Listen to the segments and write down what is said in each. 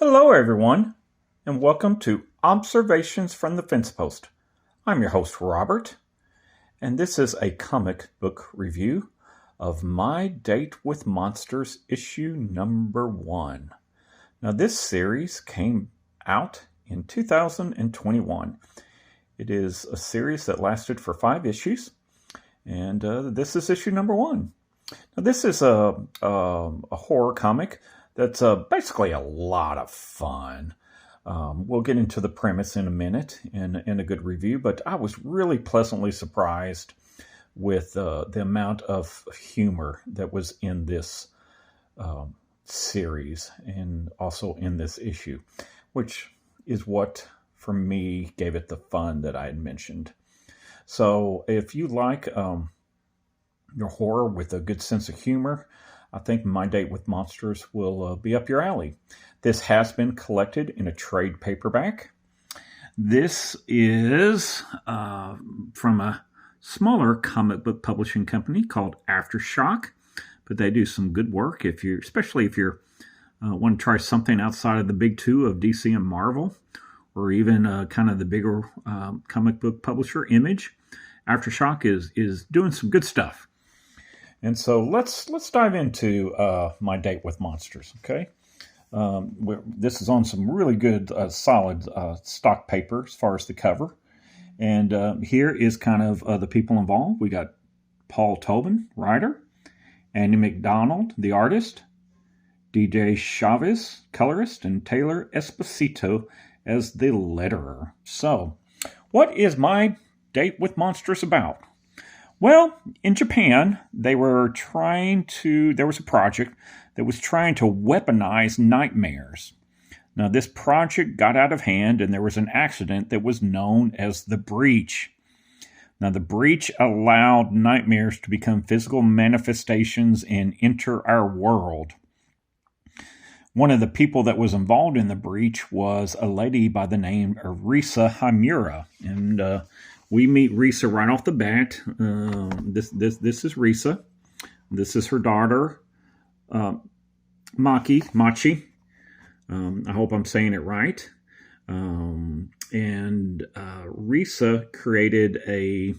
Hello, everyone, and welcome to Observations from the Fence Post. I'm your host, Robert, and this is a comic book review of My Date with Monsters, issue number 1. Now, this series came out in 2021. It is a series that lasted for 5 issues, and this is issue number 1. Now, this is a horror comic that's basically a lot of fun. We'll get into the premise in a minute in a good review, but I was really pleasantly surprised with the amount of humor that was in this series and also in this issue, which is what, for me, gave it the fun that I had mentioned. So if you like your horror with a good sense of humor, I think My Date with Monsters will be up your alley. This has been collected in a trade paperback. This is from a smaller comic book publishing company called Aftershock, but they do some good work especially if you want to try something outside of the big two of DC and Marvel, or even kind of the bigger comic book publisher Image. Aftershock is doing some good stuff. And so let's dive into My Date with Monsters, okay? This is on some really good, solid stock paper as far as the cover. And here is kind of the people involved. We got Paul Tobin, writer, Andy McDonald, the artist, DJ Chavez, colorist, and Taylor Esposito as the letterer. So, what is My Date with Monsters about? Well, in Japan, there was a project that was trying to weaponize nightmares. Now, this project got out of hand, and there was an accident that was known as the breach. Now, the breach allowed nightmares to become physical manifestations and enter our world. One of the people that was involved in the breach was a lady by the name of Risa Himura, and we meet Risa right off the bat. This is Risa. This is her daughter, Machi. I hope I'm saying it right. And Risa created a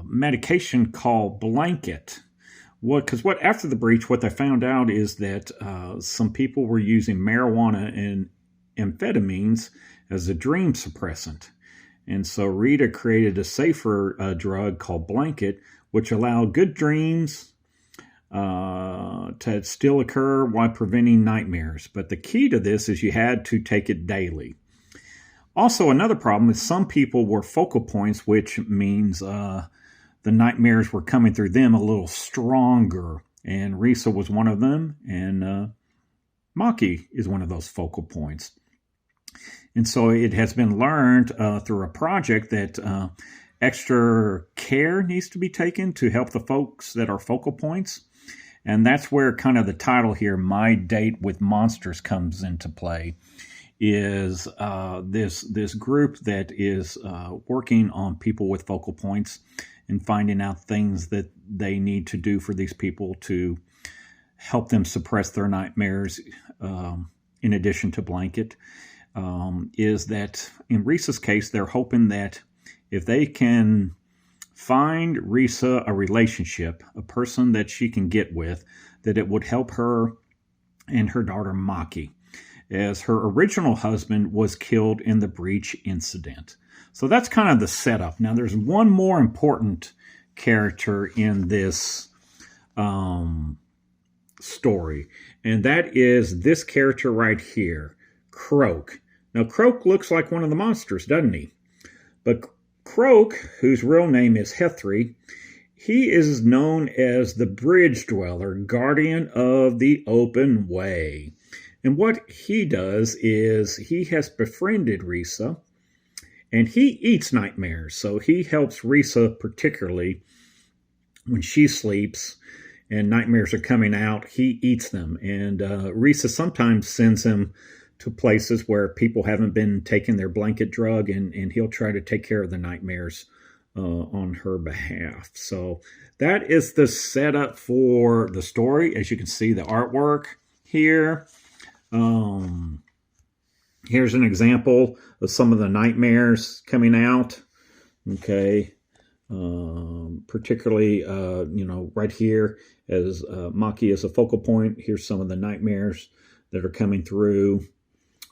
medication called Blanket. After the breach, what they found out is that some people were using marijuana and amphetamines as a dream suppressant. And so Rita created a safer drug called Blanket, which allowed good dreams to still occur while preventing nightmares. But the key to this is you had to take it daily. Also, another problem is some people were focal points, which means the nightmares were coming through them a little stronger. And Risa was one of them, and Maki is one of those focal points. And so it has been learned through a project that extra care needs to be taken to help the folks that are focal points. And that's where kind of the title here, My Date with Monsters, comes into play, is this group that is working on people with focal points and finding out things that they need to do for these people to help them suppress their nightmares in addition to Blanket. Is that in Risa's case, they're hoping that if they can find Risa a relationship, a person that she can get with, that it would help her and her daughter Maki, as her original husband was killed in the breach incident. So that's kind of the setup. Now, there's one more important character in this story, and that is this character right here, Croak. Now, Croak looks like one of the monsters, doesn't he? But Croak, whose real name is Hethry, he is known as the Bridge Dweller, guardian of the open way. And what he does is he has befriended Risa, and he eats nightmares. So he helps Risa particularly when she sleeps and nightmares are coming out, he eats them. And Risa sometimes sends him to places where people haven't been taking their Blanket drug, and he'll try to take care of the nightmares on her behalf. So that is the setup for the story. As you can see, the artwork here, Here's an example of some of the nightmares coming out. Okay. Particularly, right here as Maki as a focal point. Here's some of the nightmares that are coming through.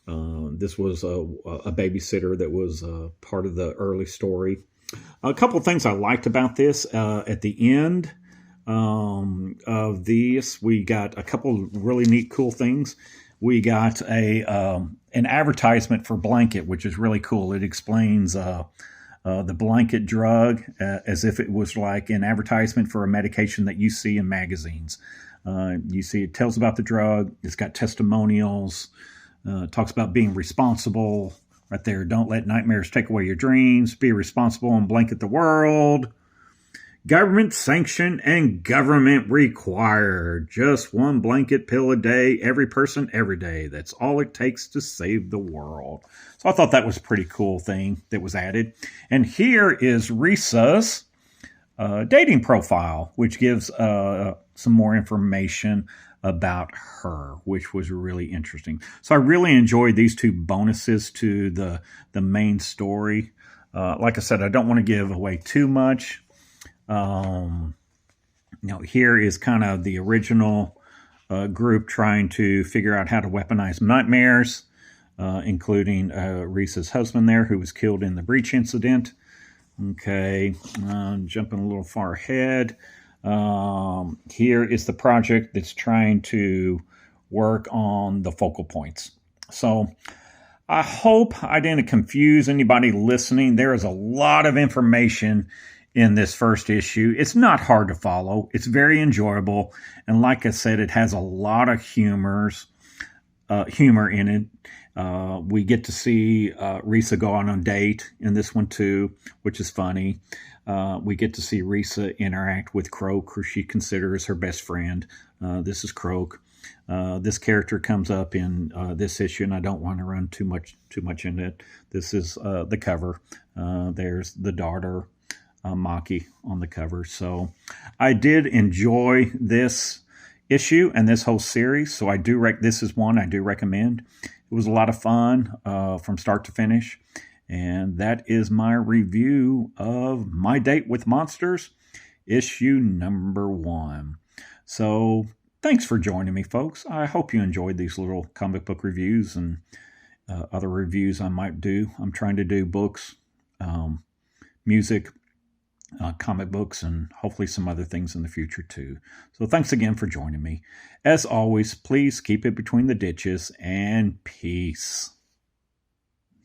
This was a babysitter that was part of the early story. A couple of things I liked about this at the end of these, we got a couple of really neat, cool things. We got an advertisement for blanket, which is really cool. It explains the blanket drug as if it was like an advertisement for a medication that you see in magazines. You see, it tells about the drug. It's got testimonials. Talks about being responsible right there. Don't let nightmares take away your dreams. Be responsible and blanket the world. Government sanctioned and government required. Just one blanket pill a day, every person, every day. That's all it takes to save the world. So I thought that was a pretty cool thing that was added. And here is Risa's dating profile, which gives some more information about her, which was really interesting. So I really enjoyed these two bonuses to the main story. Like I said, I don't want to give away too much. Here is kind of the original group trying to figure out how to weaponize nightmares, including Risa's husband there, who was killed in the breach incident. Okay, jumping a little far ahead. Here is the project that's trying to work on the focal points. So I hope I didn't confuse anybody listening. There is a lot of information in this first issue. It's not hard to follow. It's very enjoyable. And like I said, it has a lot of humor in it. We get to see Risa go on a date in this one too, which is funny. We get to see Risa interact with Croak, who she considers her best friend. This is Croak. This character comes up in this issue, and I don't want to run too much into it. This is the cover. There's the daughter, Maki, on the cover. So I did enjoy this issue and this whole series. So I do this is one I do recommend. It was a lot of fun from start to finish. And that is my review of My Date with Monsters, issue number 1. So thanks for joining me, folks. I hope you enjoyed these little comic book reviews and other reviews I might do. I'm trying to do books, music, comic books, and hopefully some other things in the future too. So thanks again for joining me. As always, please keep it between the ditches and peace.